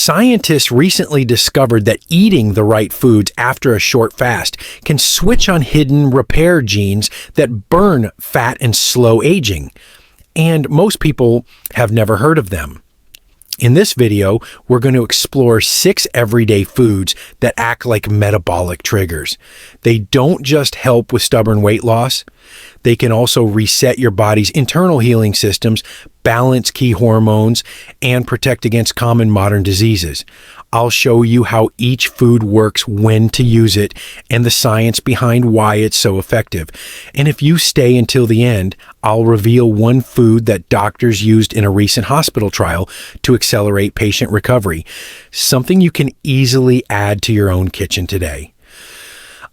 Scientists recently discovered that eating the right foods after a short fast can switch on hidden repair genes that burn fat and slow aging. And most people have never heard of them. In this video, we're going to explore 6 everyday foods that act like metabolic triggers. They don't just help with stubborn weight loss. They can also reset your body's internal healing systems, balance key hormones, and protect against common modern diseases. I'll show you how each food works, when to use it, and the science behind why it's so effective. And if you stay until the end, I'll reveal one food that doctors used in a recent hospital trial to accelerate patient recovery, something you can easily add to your own kitchen today.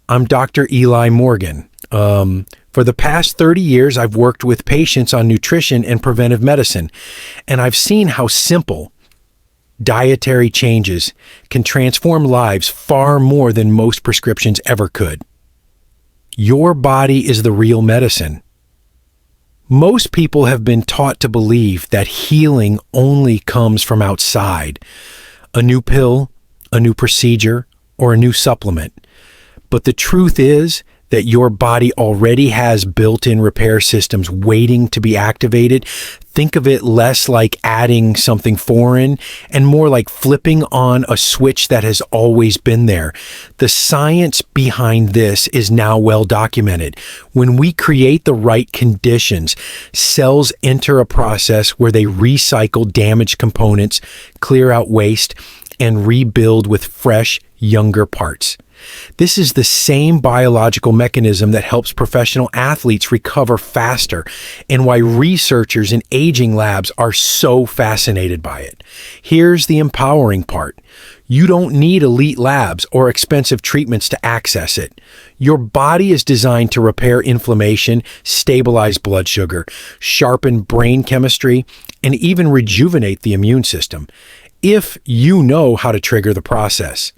I'm Dr. Eli Morgan. For the past 30 years, I've worked with patients on nutrition and preventive medicine, and I've seen how simple dietary changes can transform lives far more than most prescriptions ever could. Your body is the real medicine. Most people have been taught to believe that healing only comes from outside, a new pill, a new procedure, or a new supplement. But the truth is that your body already has built-in repair systems waiting to be activated. Think of it less like adding something foreign and more like flipping on a switch that has always been there. The science behind this is now well documented. When we create the right conditions, cells enter a process where they recycle damaged components, clear out waste, and rebuild with fresh, younger parts. This is the same biological mechanism that helps professional athletes recover faster, and why researchers in aging labs are so fascinated by it. Here's the empowering part. You don't need elite labs or expensive treatments to access it. Your body is designed to repair inflammation, stabilize blood sugar, sharpen brain chemistry, and even rejuvenate the immune system, if you know how to trigger the process.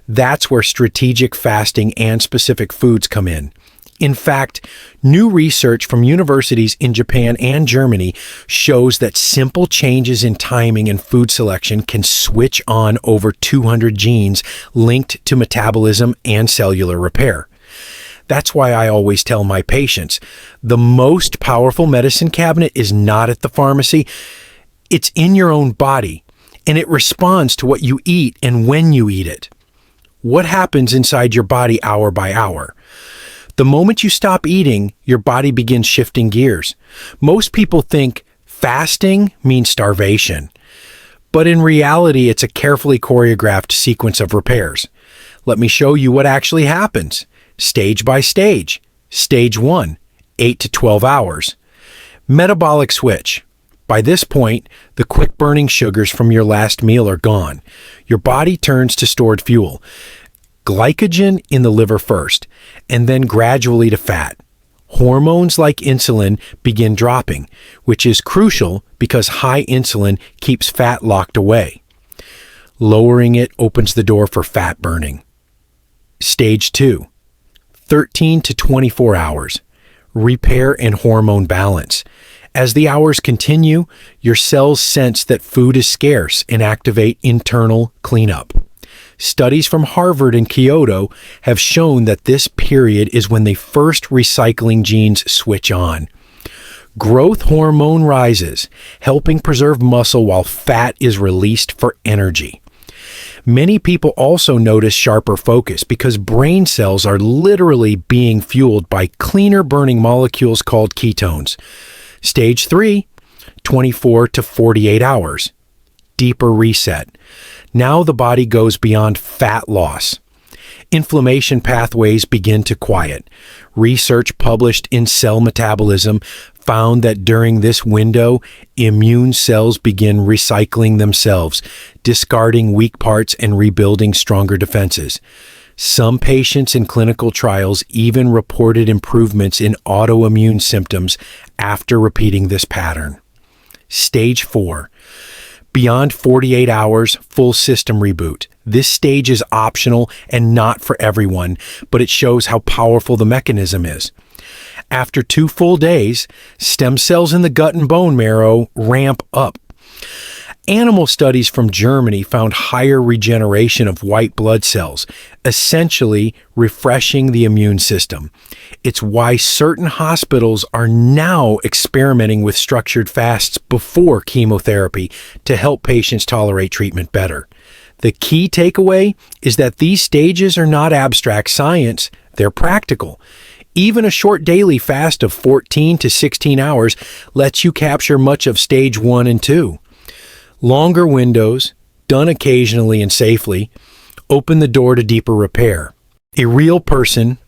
That's where strategic fasting and specific foods come in. In fact, new research from universities in Japan and Germany shows that simple changes in timing and food selection can switch on over 200 genes linked to metabolism and cellular repair. That's why I always tell my patients, the most powerful medicine cabinet is not at the pharmacy. It's in your own body. And it responds to what you eat and when you eat it. What happens inside your body hour by hour? The moment you stop eating, your body begins shifting gears. Most people think fasting means starvation. But in reality, it's a carefully choreographed sequence of repairs. Let me show you what actually happens, stage by stage. Stage 1, 8 to 12 hours. Metabolic switch. By this point, the quick-burning sugars from your last meal are gone. Your body turns to stored fuel, glycogen in the liver first, and then gradually to fat. Hormones like insulin begin dropping, which is crucial because high insulin keeps fat locked away. Lowering it opens the door for fat burning. Stage 2, 13 to 24 hours. Repair and hormone balance. As the hours continue, your cells sense that food is scarce and activate internal cleanup. Studies from Harvard and Kyoto have shown that this period is when the first recycling genes switch on. Growth hormone rises, helping preserve muscle while fat is released for energy. Many people also notice sharper focus because brain cells are literally being fueled by cleaner burning molecules called ketones. Stage 3, 24 to 48 hours. Deeper reset. Now the body goes beyond fat loss. Inflammation pathways begin to quiet. Research published in Cell Metabolism found that during this window, immune cells begin recycling themselves, discarding weak parts and rebuilding stronger defenses. Some patients in clinical trials even reported improvements in autoimmune symptoms after repeating this pattern. Stage 4. Beyond 48 hours, full system reboot. This stage is optional and not for everyone, but it shows how powerful the mechanism is. After 2 full days, stem cells in the gut and bone marrow ramp up. Animal studies from Germany found higher regeneration of white blood cells, essentially refreshing the immune system. It's why certain hospitals are now experimenting with structured fasts before chemotherapy to help patients tolerate treatment better. The key takeaway is that these stages are not abstract science, they're practical. Even a short daily fast of 14 to 16 hours lets you capture much of stage 1 and 2. Longer windows, done occasionally and safely, open the door to deeper repair. A real person,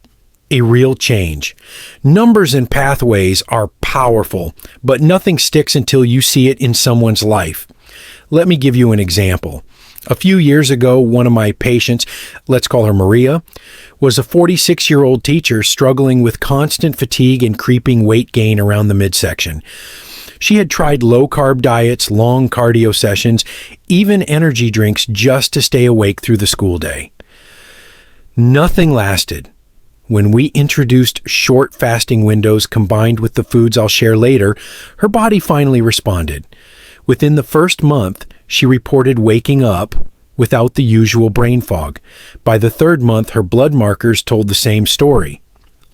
a real change. Numbers and pathways are powerful, but nothing sticks until you see it in someone's life. Let me give you an example. A few years ago, one of my patients, let's call her Maria, was a 46-year-old teacher struggling with constant fatigue and creeping weight gain around the midsection. She had tried low-carb diets, long cardio sessions, even energy drinks just to stay awake through the school day. Nothing lasted. When we introduced short fasting windows combined with the foods I'll share later, her body finally responded. Within the first month, she reported waking up without the usual brain fog. By the third month, her blood markers told the same story.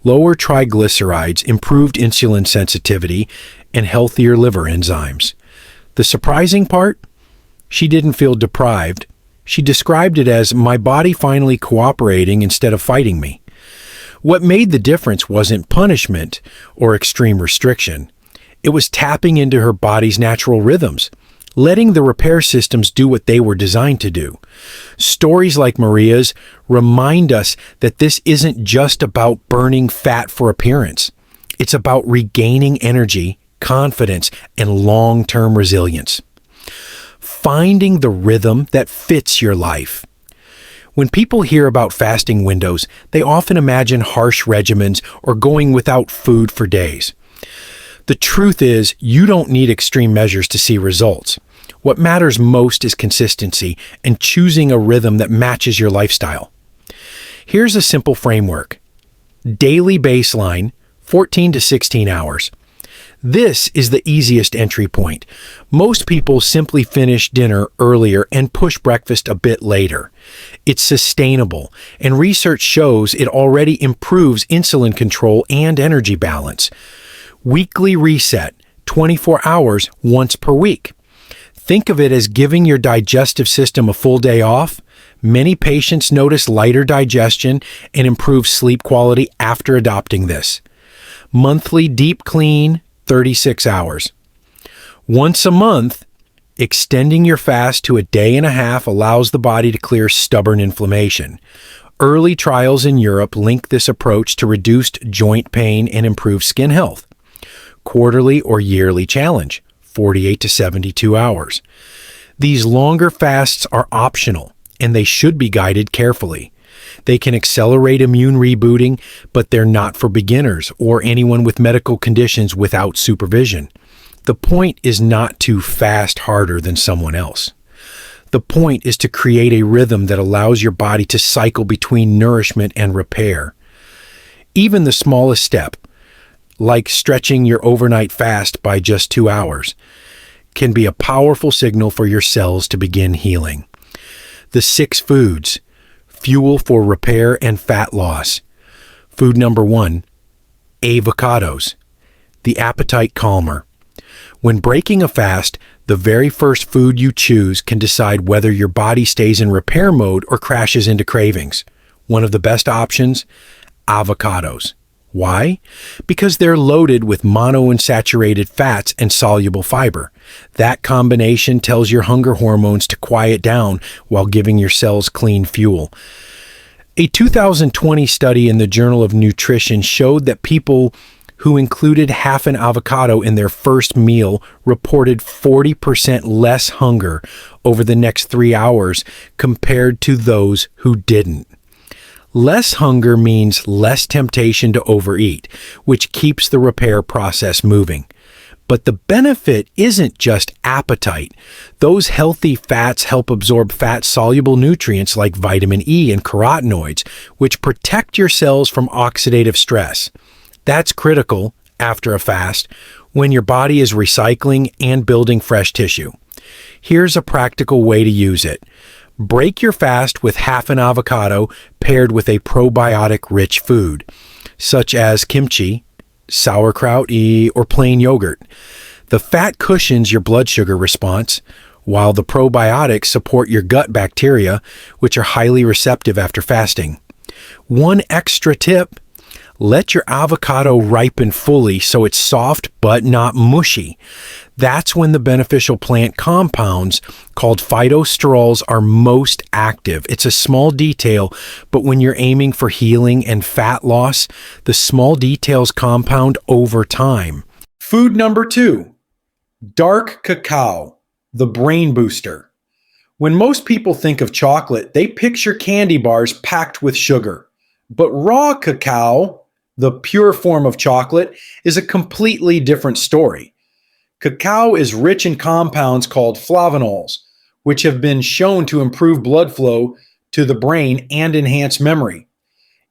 Lower triglycerides, improved insulin sensitivity, and healthier liver enzymes. The surprising part? She didn't feel deprived. She described it as my body finally cooperating instead of fighting me. What made the difference wasn't punishment or extreme restriction. It was tapping into her body's natural rhythms, letting the repair systems do what they were designed to do. Stories like Maria's remind us that this isn't just about burning fat for appearance. It's about regaining energy, confidence, and long-term resilience. Finding the rhythm that fits your life. When people hear about fasting windows, they often imagine harsh regimens or going without food for days. The truth is, you don't need extreme measures to see results. What matters most is consistency and choosing a rhythm that matches your lifestyle. Here's a simple framework. Daily baseline, 14 to 16 hours. This is the easiest entry point. Most people simply finish dinner earlier and push breakfast a bit later. It's sustainable, and research shows it already improves insulin control and energy balance. Weekly reset, 24 hours once per week. Think of it as giving your digestive system a full day off. Many patients notice lighter digestion and improved sleep quality after adopting this. Monthly deep clean, 36 hours. Once a month, extending your fast to a day and a half allows the body to clear stubborn inflammation. Early trials in Europe link this approach to reduced joint pain and improved skin health. Quarterly or yearly challenge, 48 to 72 hours. These longer fasts are optional, and they should be guided carefully. They can accelerate immune rebooting, but they're not for beginners or anyone with medical conditions without supervision. The point is not to fast harder than someone else. The point is to create a rhythm that allows your body to cycle between nourishment and repair. Even the smallest step, like stretching your overnight fast by just 2 hours, can be a powerful signal for your cells to begin healing. The 6 foods, fuel for repair and fat loss. Food number 1, avocados, the appetite calmer. When breaking a fast, the very first food you choose can decide whether your body stays in repair mode or crashes into cravings. One of the best options, avocados. Why? Because they're loaded with monounsaturated fats and soluble fiber. That combination tells your hunger hormones to quiet down while giving your cells clean fuel. A 2020 study in the Journal of Nutrition showed that people who included half an avocado in their first meal reported 40% less hunger over the next 3 hours compared to those who didn't. Less hunger means less temptation to overeat, which keeps the repair process moving. But the benefit isn't just appetite. Those healthy fats help absorb fat-soluble nutrients like vitamin E and carotenoids, which protect your cells from oxidative stress. That's critical, after a fast, when your body is recycling and building fresh tissue. Here's a practical way to use it. Break your fast with half an avocado paired with a probiotic-rich food, such as kimchi, sauerkraut, or plain yogurt. The fat cushions your blood sugar response, while the probiotics support your gut bacteria, which are highly receptive after fasting. One extra tip: let your avocado ripen fully so it's soft but not mushy. That's when the beneficial plant compounds called phytosterols are most active. It's a small detail, but when you're aiming for healing and fat loss, the small details compound over time. Food number 2, dark cacao, the brain booster. When most people think of chocolate, they picture candy bars packed with sugar. But raw cacao, the pure form of chocolate, is a completely different story. Cacao is rich in compounds called flavonols, which have been shown to improve blood flow to the brain and enhance memory.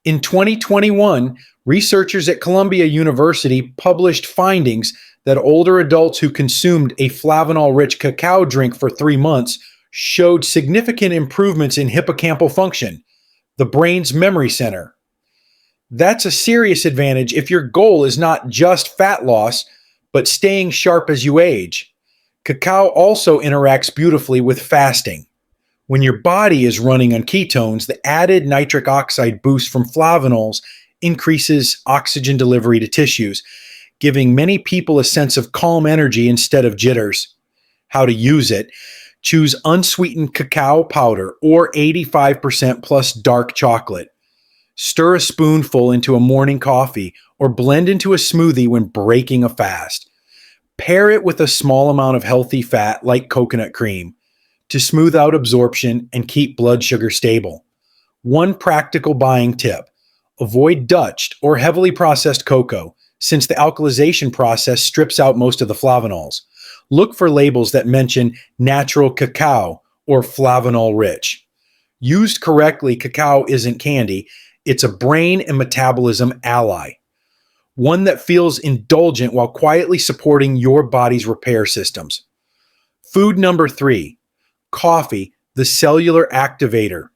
In 2021, researchers at Columbia University published findings that older adults who consumed a flavanol-rich cacao drink for 3 months showed significant improvements in hippocampal function, the brain's memory center. That's a serious advantage if your goal is not just fat loss, but staying sharp as you age. Cacao also interacts beautifully with fasting. When your body is running on ketones, the added nitric oxide boost from flavanols increases oxygen delivery to tissues, giving many people a sense of calm energy instead of jitters. How to use it: choose unsweetened cacao powder or 85% plus dark chocolate. Stir a spoonful into a morning coffee or blend into a smoothie when breaking a fast. Pair it with a small amount of healthy fat like coconut cream to smooth out absorption and keep blood sugar stable. One practical buying tip: avoid Dutched or heavily processed cocoa, since the alkalization process strips out most of the flavanols. Look for labels that mention natural cacao or flavanol rich. Used correctly, cacao isn't candy. It's a brain and metabolism ally, one that feels indulgent while quietly supporting your body's repair systems. Food number 3, coffee, the cellular activator.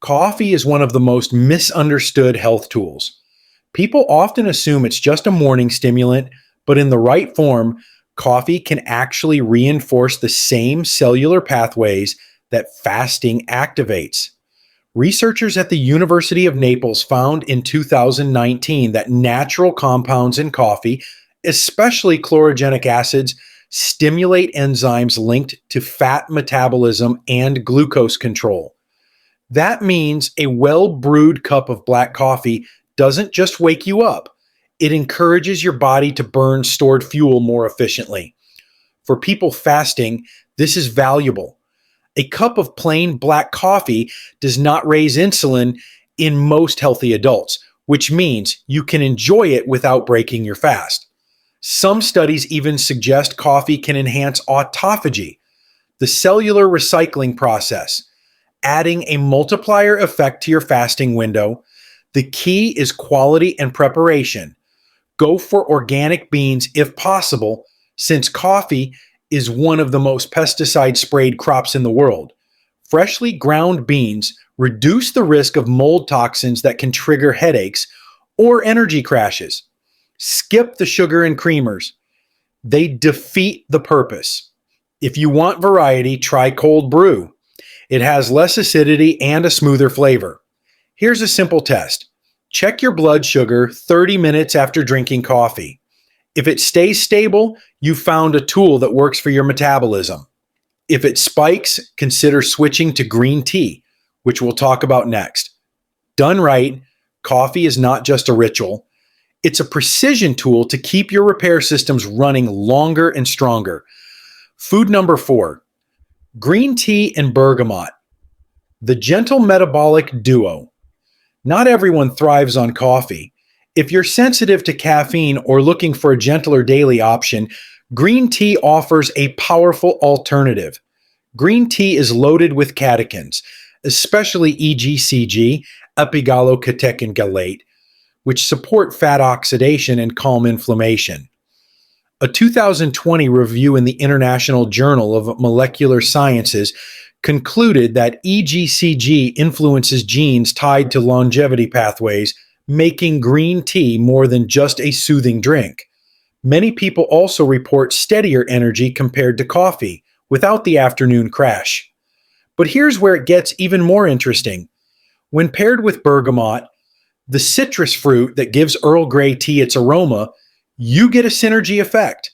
Coffee is one of the most misunderstood health tools. People often assume it's just a morning stimulant, but in the right form, coffee can actually reinforce the same cellular pathways that fasting activates. Researchers at the University of Naples found in 2019 that natural compounds in coffee, especially chlorogenic acids, stimulate enzymes linked to fat metabolism and glucose control. That means a well-brewed cup of black coffee doesn't just wake you up, it encourages your body to burn stored fuel more efficiently. For people fasting, this is valuable. A cup of plain black coffee does not raise insulin in most healthy adults, which means you can enjoy it without breaking your fast. Some studies even suggest coffee can enhance autophagy, the cellular recycling process, adding a multiplier effect to your fasting window. The key is quality and preparation. Go for organic beans if possible, since coffee is one of the most pesticide-sprayed crops in the world. Freshly ground beans reduce the risk of mold toxins that can trigger headaches or energy crashes. Skip the sugar and creamers. They defeat the purpose. If you want variety, try cold brew. It has less acidity and a smoother flavor. Here's a simple test. Check your blood sugar 30 minutes after drinking coffee. If it stays stable, you've found a tool that works for your metabolism. If it spikes, consider switching to green tea, which we'll talk about next. Done right, coffee is not just a ritual. It's a precision tool to keep your repair systems running longer and stronger. Food number 4, green tea and bergamot, the gentle metabolic duo. Not everyone thrives on coffee. If you're sensitive to caffeine or looking for a gentler daily option, green tea offers a powerful alternative. Green tea is loaded with catechins, especially EGCG, epigallocatechin gallate, which support fat oxidation and calm inflammation. A 2020 review in the International Journal of Molecular Sciences concluded that EGCG influences genes tied to longevity pathways, making green tea more than just a soothing drink. Many people also report steadier energy compared to coffee, without the afternoon crash. But here's where it gets even more interesting. When paired with bergamot, the citrus fruit that gives Earl Grey tea its aroma, you get a synergy effect.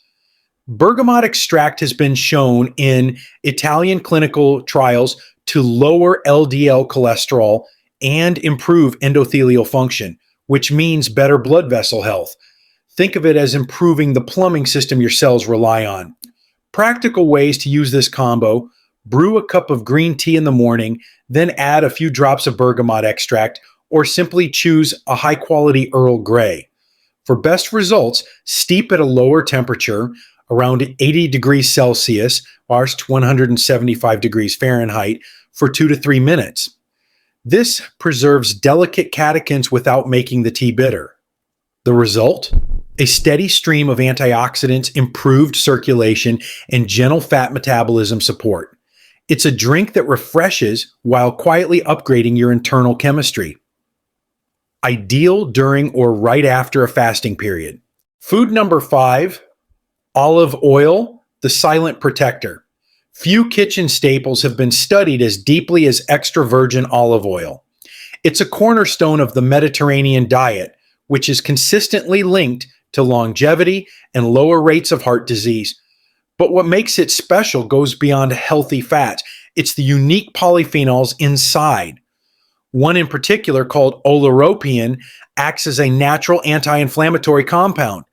Bergamot extract has been shown in Italian clinical trials to lower LDL cholesterol and improve endothelial function, which means better blood vessel health. Think of it as improving the plumbing system your cells rely on. Practical ways to use this combo: brew a cup of green tea in the morning, then add a few drops of bergamot extract, or simply choose a high-quality Earl Grey. For best results, steep at a lower temperature, around 80 degrees Celsius, or 175 degrees Fahrenheit, for 2 to 3 minutes. This preserves delicate catechins without making the tea bitter. The result? A steady stream of antioxidants, improved circulation, and gentle fat metabolism support. It's a drink that refreshes while quietly upgrading your internal chemistry. Ideal during or right after a fasting period. Food number 5, olive oil, the silent protector. Few kitchen staples have been studied as deeply as extra virgin olive oil. It's a cornerstone of the Mediterranean diet, which is consistently linked to longevity and lower rates of heart disease. But what makes it special goes beyond healthy fats. It's the unique polyphenols inside. One in particular, called oleuropein, acts as a natural anti-inflammatory compound.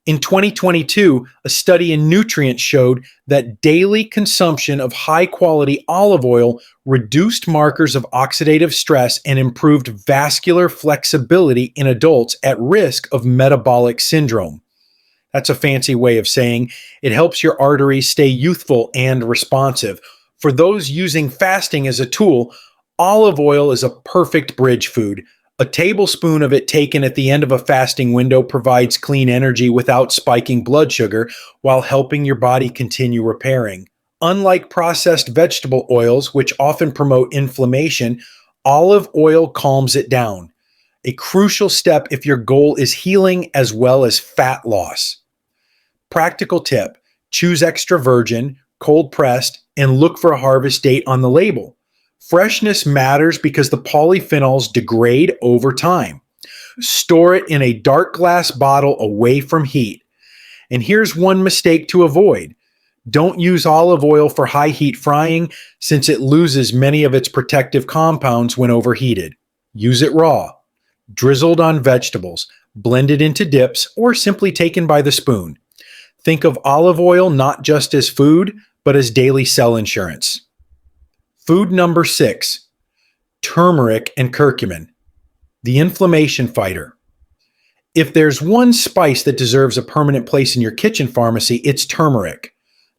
In 2022, a study in Nutrients showed that daily consumption of high-quality olive oil reduced markers of oxidative stress and improved vascular flexibility in adults at risk of metabolic syndrome. That's a fancy way of saying it helps your arteries stay youthful and responsive. For those using fasting as a tool, olive oil is a perfect bridge food. A tablespoon of it taken at the end of a fasting window provides clean energy without spiking blood sugar while helping your body continue repairing. Unlike processed vegetable oils, which often promote inflammation, olive oil calms it down. A crucial step if your goal is healing as well as fat loss. Practical tip: choose extra virgin, cold pressed, and look for a harvest date on the label. Freshness matters because the polyphenols degrade over time. Store it in a dark glass bottle away from heat. And here's one mistake to avoid. Don't use olive oil for high heat frying, since it loses many of its protective compounds when overheated. Use it raw, drizzled on vegetables, blended into dips, or simply taken by the spoon. Think of olive oil not just as food, but as daily cell insurance. Food number 6, turmeric and curcumin, the inflammation fighter. If there's one spice that deserves a permanent place in your kitchen pharmacy, it's turmeric.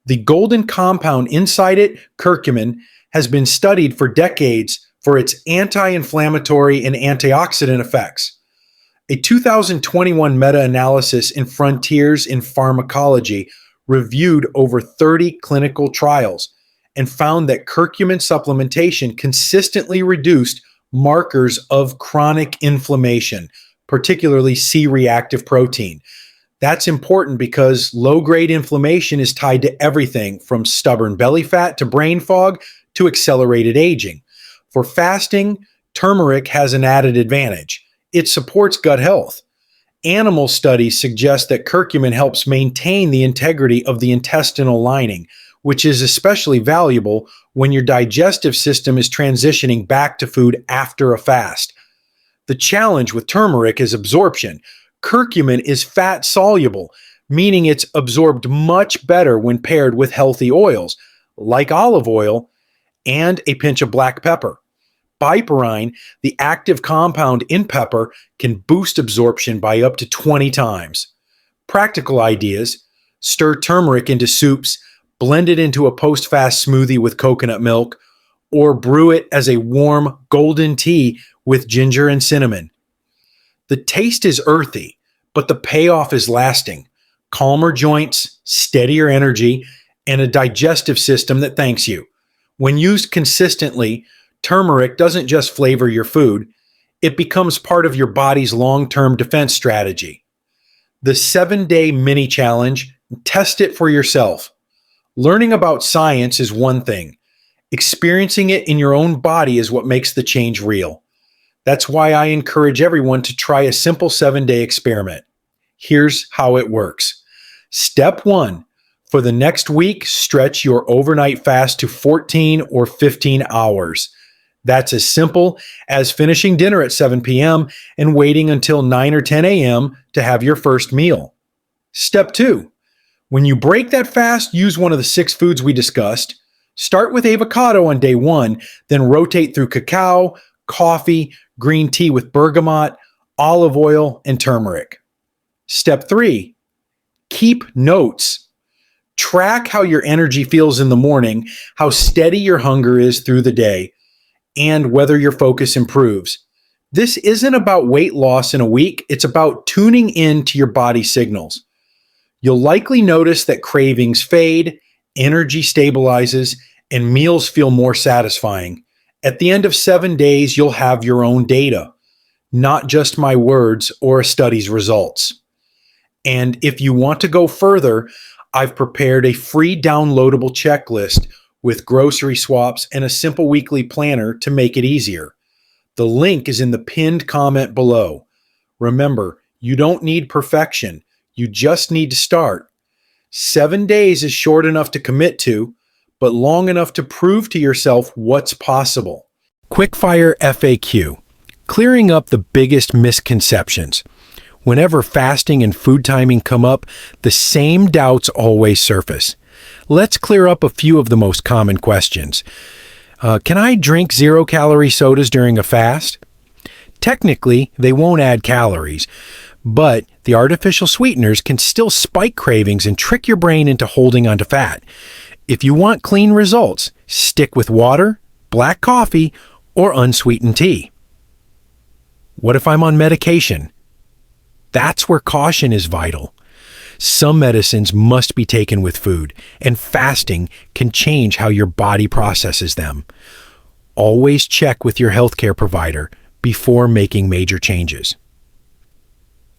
The golden compound inside it, curcumin, has been studied for decades for its anti-inflammatory and antioxidant effects. A 2021 meta-analysis in Frontiers in Pharmacology reviewed over 30 clinical trials and found that curcumin supplementation consistently reduced markers of chronic inflammation, particularly C-reactive protein. That's important because low-grade inflammation is tied to everything from stubborn belly fat to brain fog to accelerated aging. For fasting, turmeric has an added advantage. It supports gut health. Animal studies suggest that curcumin helps maintain the integrity of the intestinal lining, which is especially valuable when your digestive system is transitioning back to food after a fast. The challenge with turmeric is absorption. Curcumin is fat soluble, meaning it's absorbed much better when paired with healthy oils, like olive oil and a pinch of black pepper. Piperine, the active compound in pepper, can boost absorption by up to 20 times. Practical ideas: stir turmeric into soups, blend it into a post-fast smoothie with coconut milk, or brew it as a warm golden tea with ginger and cinnamon. The taste is earthy, but the payoff is lasting. calmer joints, steadier energy, and a digestive system that thanks you. When used consistently, turmeric doesn't just flavor your food, it becomes part of your body's long-term defense strategy. The 7-day mini challenge, test it for yourself. Learning about science is one thing. Experiencing it in your own body is what makes the change real. That's why I encourage everyone to try a simple 7-day experiment. Here's how it works. Step 1. For the next week, stretch your overnight fast to 14 or 15 hours. That's as simple as finishing dinner at 7 p.m. and waiting until 9 or 10 a.m. to have your first meal. Step 2. When you break that fast, use one of the 6 foods we discussed. Start with avocado on day 1, then rotate through cacao, coffee, green tea with bergamot, olive oil, and turmeric. Step 3. Keep notes. Track how your energy feels in the morning, how steady your hunger is through the day, and whether your focus improves. This isn't about weight loss in a week, it's about tuning in to your body signals. You'll likely notice that cravings fade, energy stabilizes, and meals feel more satisfying. At the end of 7 days, you'll have your own data, not just my words or a study's results. And if you want to go further, I've prepared a free downloadable checklist with grocery swaps and a simple weekly planner to make it easier. The link is in the pinned comment below. Remember, you don't need perfection. You just need to start. 7 days is short enough to commit to, but long enough to prove to yourself what's possible. Quickfire FAQ. Clearing up the biggest misconceptions. Whenever fasting and food timing come up, the same doubts always surface. Let's clear up a few of the most common questions. Can I drink 0-calorie sodas during a fast? Technically, they won't add calories, but the artificial sweeteners can still spike cravings and trick your brain into holding onto fat. If you want clean results, stick with water, black coffee, or unsweetened tea. What if I'm on medication? That's where caution is vital. Some medicines must be taken with food, and fasting can change how your body processes them. Always check with your healthcare provider before making major changes.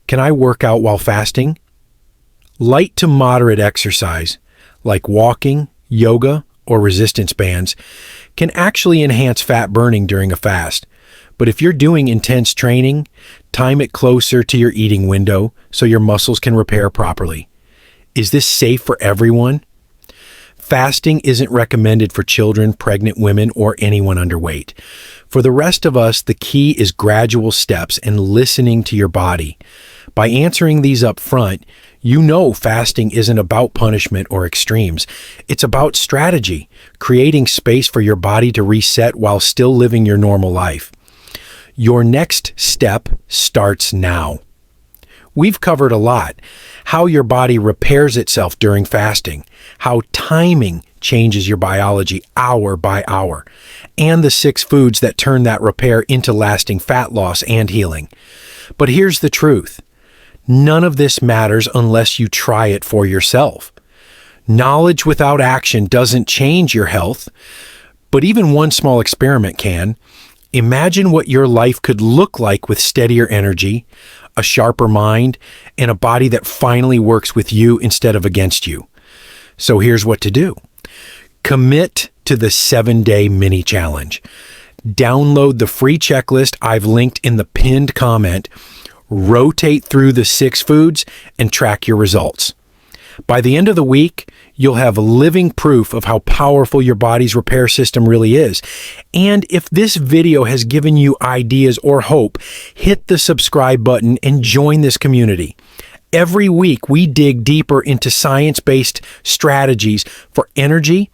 Can I work out while fasting? Light to moderate exercise, like walking, yoga, or resistance bands, can actually enhance fat burning during a fast. But if you're doing intense training, time it closer to your eating window so your muscles can repair properly. Is this safe for everyone? Fasting isn't recommended for children, pregnant women, or anyone underweight. For the rest of us, the key is gradual steps and listening to your body. By answering these up front, you know fasting isn't about punishment or extremes. It's about strategy, creating space for your body to reset while still living your normal life. Your next step starts now. We've covered a lot. How your body repairs itself during fasting, how timing changes your biology hour by hour, and the 6 foods that turn that repair into lasting fat loss and healing. But here's the truth. None of this matters unless you try it for yourself. Knowledge without action doesn't change your health, but even one small experiment can. Imagine what your life could look like with steadier energy, a sharper mind, and a body that finally works with you instead of against you. So here's what to do. Commit to the 7-day mini challenge. Download the free checklist I've linked in the pinned comment. Rotate through the 6 foods and track your results. By the end of the week, you'll have living proof of how powerful your body's repair system really is. And if this video has given you ideas or hope, hit the subscribe button and join this community. Every week, we dig deeper into science-based strategies for energy,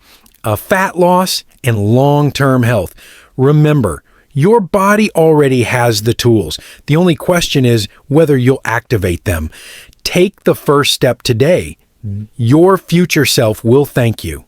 fat loss, and long-term health. Remember, your body already has the tools. The only question is whether you'll activate them. Take the first step today. Your future self will thank you.